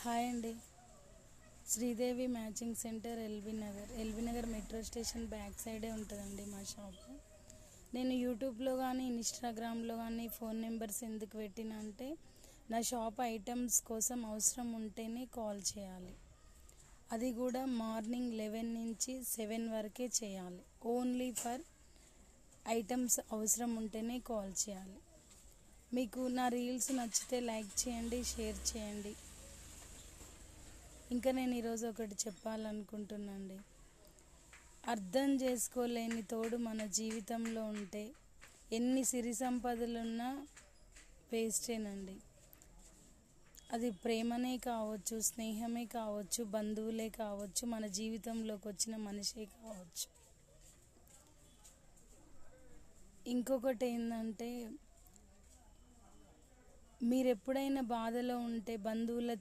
Hi అండి. Sridevi matching centre LB Nagar metro station back సైడే ఉంటుందండి మా షాపు. నేను యూట్యూబ్లో కానీ ఇన్స్టాగ్రామ్లో కానీ ఫోన్ నెంబర్స్ ఎందుకు పెట్టినా అంటే నా షాప్ ఐటమ్స్ కోసం అవసరం ఉంటేనే కాల్ చేయాలి. అది కూడా మార్నింగ్ 11 నుంచి 7 వరకే చేయాలి. ఓన్లీ ఫర్ ఐటమ్స్ అవసరం ఉంటేనే కాల్ చేయాలి. మీకు నా రీల్స్ నచ్చితే లైక్ చేయండి, షేర్ చేయండి. ఇంకా నేను ఈరోజు ఒకటి చెప్పాలనుకుంటున్నాండి. అర్థం చేసుకోలేని తోడు మన జీవితంలో ఉంటే ఎన్ని సిరి సంపదలున్నా వేస్టేనండి. అది ప్రేమనే కావచ్చు, స్నేహమే కావచ్చు, బంధువులే కావచ్చు, మన జీవితంలోకి వచ్చిన మనిషే కావచ్చు. ఇంకొకటి ఏంటంటే, మీరు ఎప్పుడైనా బాధలో ఉంటే బంధువుల